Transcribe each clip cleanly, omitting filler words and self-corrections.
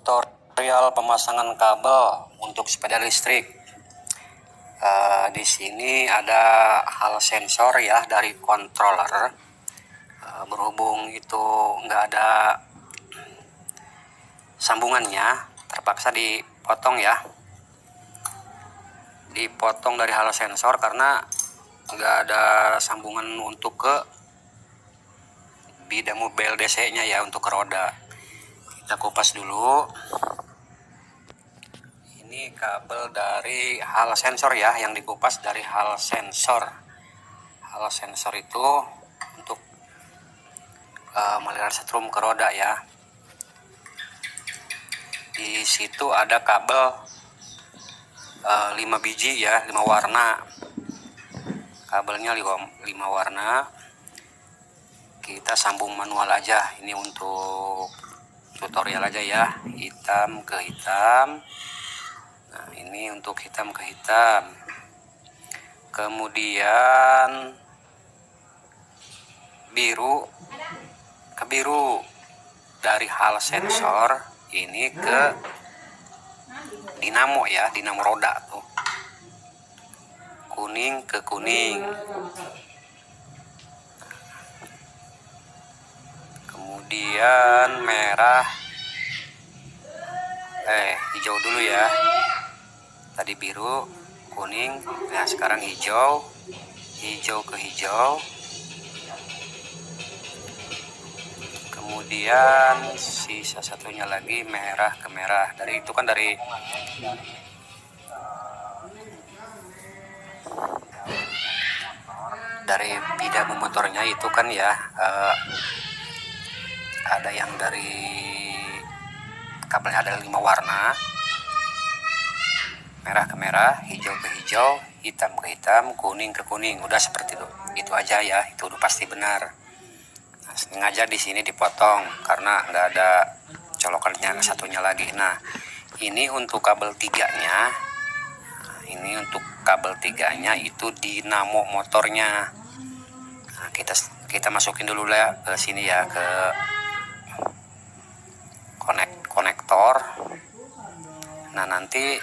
Tutorial pemasangan kabel untuk sepeda listrik. Di sini ada hal sensor ya dari controller. Berhubung itu nggak ada sambungannya, terpaksa dipotong ya. Dipotong dari hal sensor karena nggak ada sambungan untuk ke bidamu BLDC-nya ya, untuk ke roda. Kita kupas dulu. Ini kabel dari hal sensor ya, yang dikupas dari hal sensor. Hal sensor itu untuk melihat setrum ke roda ya. Di situ ada kabel 5 biji ya, 5 warna. Kabelnya 5 warna. Kita sambung manual aja. Ini untuk tutorial aja ya, hitam ke hitam. Nah, ini untuk hitam ke hitam. Kemudian biru ke biru. Dari hal sensor ini ke dinamo ya, dinamo roda tuh. Kuning ke kuning. Kemudian merah, hijau dulu ya. Tadi biru, kuning, nah sekarang hijau. Hijau ke hijau. Kemudian sisa satunya lagi merah ke merah. Dari itu kan dari bidang motornya itu kan ya, ada yang dari kabelnya ada 5 warna, merah ke merah, hijau ke hijau, hitam ke hitam, kuning ke kuning. Udah seperti itu aja ya, itu udah pasti benar. Nah, sengaja di sini dipotong karena nggak ada colokannya satunya lagi. Nah, ini untuk kabel tiganya. Ini untuk kabel tiganya itu dinamo motornya. Nah, kita masukin dulu ya ke sini ya, ke konektor. Nah, nanti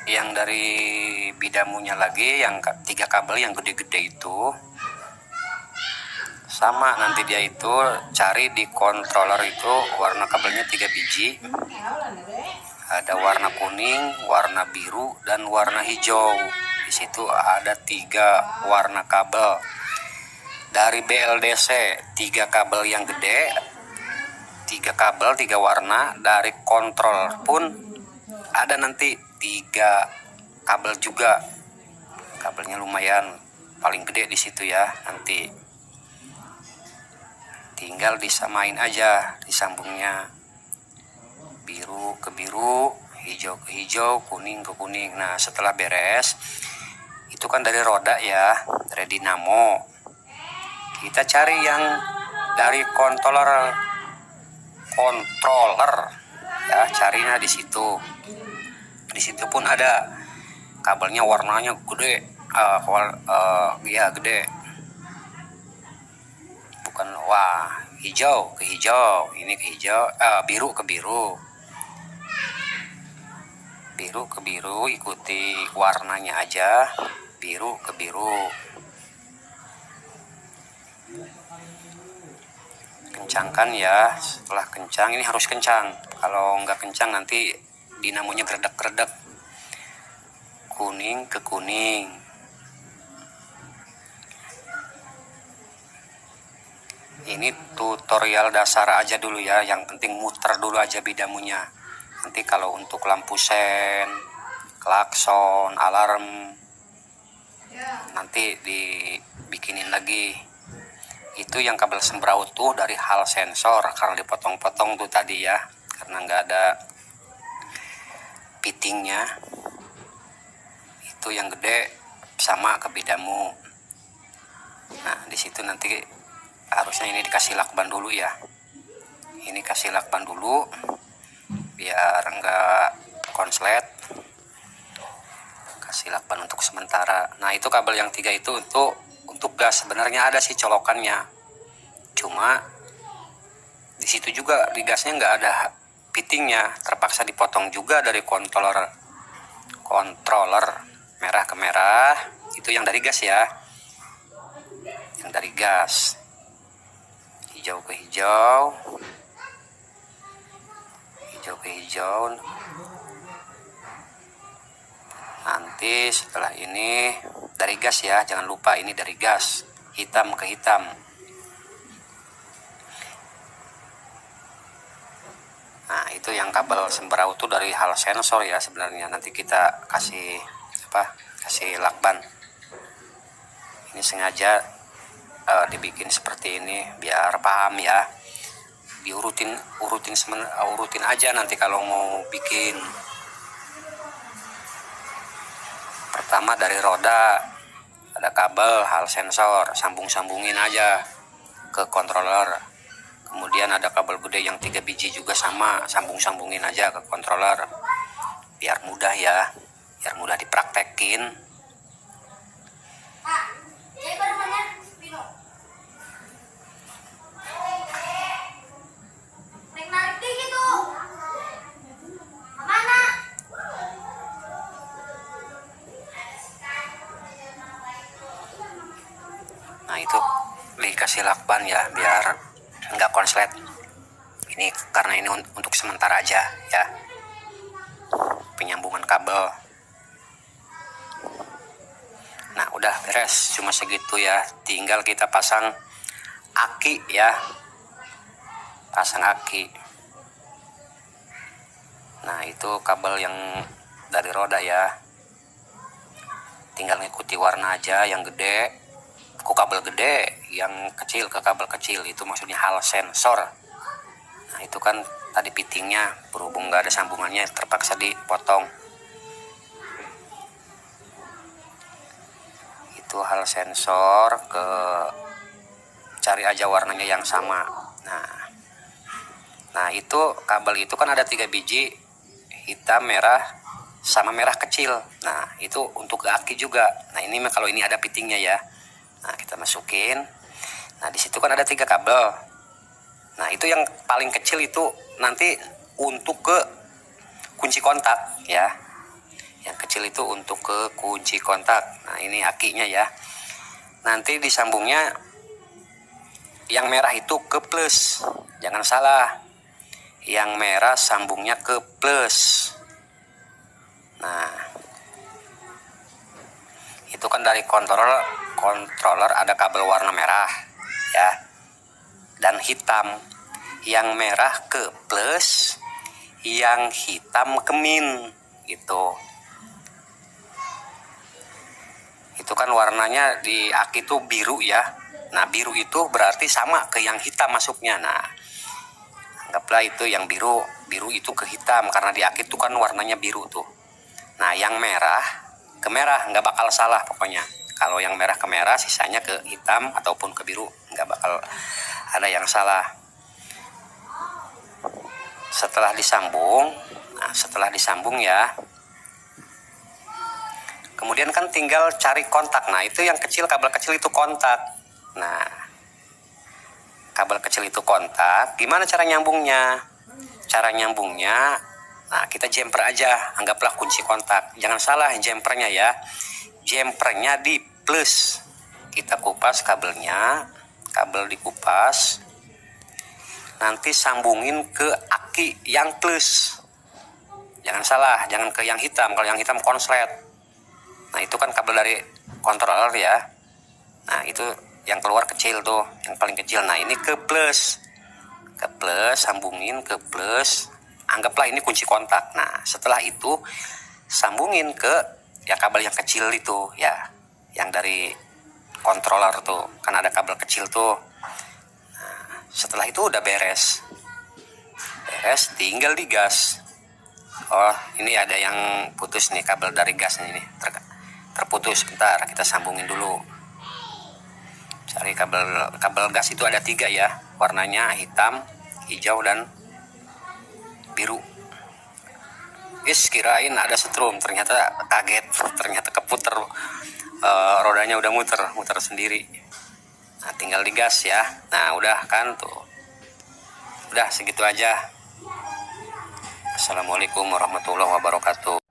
yang dari bidamunya lagi, yang 3 kabel yang gede-gede itu sama, nanti dia itu cari di controller itu warna kabelnya 3 biji. Ada warna kuning, warna biru, dan warna hijau. Di situ ada 3 warna kabel. Dari BLDC 3 kabel yang gede, 3 kabel 3 warna. Dari kontrol pun ada nanti 3 kabel juga. Kabelnya lumayan, paling gede di situ ya. Nanti tinggal disamain aja, disambungnya biru ke biru, hijau ke hijau, kuning ke kuning. Nah, setelah beres itu kan dari roda ya, dari dinamo. Kita cari yang dari controller ya, carinya di situ. Di situ pun ada kabelnya, warnanya gede, ya gede. Bukan hijau ke hijau, ini ke hijau, biru ke biru. Biru ke biru, ikuti warnanya aja, biru ke biru. Kencangkan ya, setelah kencang, ini harus kencang. Kalau nggak kencang nanti dinamonya geredek-geredek. Kuning ke kuning. Ini tutorial dasar aja dulu ya, yang penting muter dulu aja bidamunya. Nanti kalau untuk lampu sen, klakson, alarm, nanti dibikinin lagi. Itu yang kabel sembraut tuh dari hal sensor, karena dipotong-potong tuh tadi ya, karena nggak ada fittingnya. Itu yang gede sama ke bidamu. Nah, di situ nanti harusnya ini dikasih lakban dulu ya. Ini kasih lakban dulu biar enggak konslet. Kasih lakban untuk sementara. Nah, itu kabel yang 3 itu untuk gas. Sebenarnya ada sih colokannya, cuma Di situ juga di gasnya nggak ada fittingnya, terpaksa dipotong juga dari controller merah ke merah. Itu yang dari gas ya, yang dari gas. Hijau ke hijau, hijau ke hijau. Nanti setelah ini dari gas ya, jangan lupa ini dari gas, hitam ke hitam. Nah, itu yang kabel sembrau itu dari hal sensor ya sebenarnya. Nanti kita kasih kasih lakban. Ini sengaja dibikin seperti ini biar paham ya. Urutin aja nanti kalau mau bikin. Pertama dari roda ada kabel hal sensor, sambungin aja ke controller. Kemudian ada kabel gede yang 3 biji juga sama, sambungin aja ke controller. Biar mudah ya, biar mudah dipraktekin. Nah, itu dikasih lakban ya biar nggak konslet. Ini karena ini untuk sementara aja ya, penyambungan kabel. Nah, udah beres, cuma segitu ya. Tinggal kita pasang aki ya, pasang aki. Nah, itu kabel yang dari roda ya, tinggal ngikuti warna aja. Yang gede ke kabel gede, yang kecil ke kabel kecil. Itu maksudnya hal sensor. Nah, itu kan tadi fittingnya berhubung nggak ada sambungannya, terpaksa dipotong. Itu hal sensor, ke cari aja warnanya yang sama. Nah itu kabel itu kan ada 3 biji, hitam, merah, sama merah kecil. Nah, itu untuk ke aki juga. Nah, ini kalau ini ada fittingnya ya. Nah, kita masukin. Nah, di situ kan ada 3 kabel. Nah, itu yang paling kecil itu nanti untuk ke kunci kontak ya. Yang kecil itu untuk ke kunci kontak. Nah, ini akinya ya. Nanti disambungnya yang merah itu ke plus. Jangan salah. Yang merah sambungnya ke plus. Nah, itu kan dari controller ada kabel warna merah ya dan hitam. Yang merah ke plus, yang hitam ke min gitu. Itu kan warnanya di aki itu biru ya. Nah, biru itu berarti sama ke yang hitam masuknya. Nah, anggaplah itu yang biru itu ke hitam karena di aki itu kan warnanya biru tuh. Nah, yang merah ke merah, nggak bakal salah pokoknya. Kalau yang merah ke merah, sisanya ke hitam ataupun ke biru, nggak bakal ada yang salah. Setelah disambung ya, kemudian kan tinggal cari kontak. Nah, itu yang kecil, kabel kecil itu kontak. Nah, kabel kecil itu kontak. Gimana cara nyambungnya? Nah, kita jumper aja, anggaplah kunci kontak. Jangan salah jumpernya ya. Jumpernya di plus. Kita kupas kabelnya, kabel dikupas. Nanti sambungin ke aki yang plus. Jangan salah, jangan ke yang hitam. Kalau yang hitam konslet. Nah, itu kan kabel dari controller ya. Nah, itu yang keluar kecil tuh, yang paling kecil. Nah, ini ke plus. Ke plus, sambungin ke plus. Anggaplah ini kunci kontak. Nah, setelah itu sambungin ke ya kabel yang kecil itu ya, yang dari controller tuh. Kan ada kabel kecil tuh. Nah, setelah itu udah beres, tinggal digas. Oh, ini ada yang putus nih, kabel dari gasnya ini terputus. Bentar, kita sambungin dulu. Cari kabel gas itu ada 3 ya, warnanya hitam, hijau, dan biru. Kirain ada setrum, ternyata kaget, ternyata keputer, rodanya udah muter sendiri. Nah, tinggal digas ya. Nah, udah kan tuh, Udah segitu aja. Assalamualaikum warahmatullahi wabarakatuh.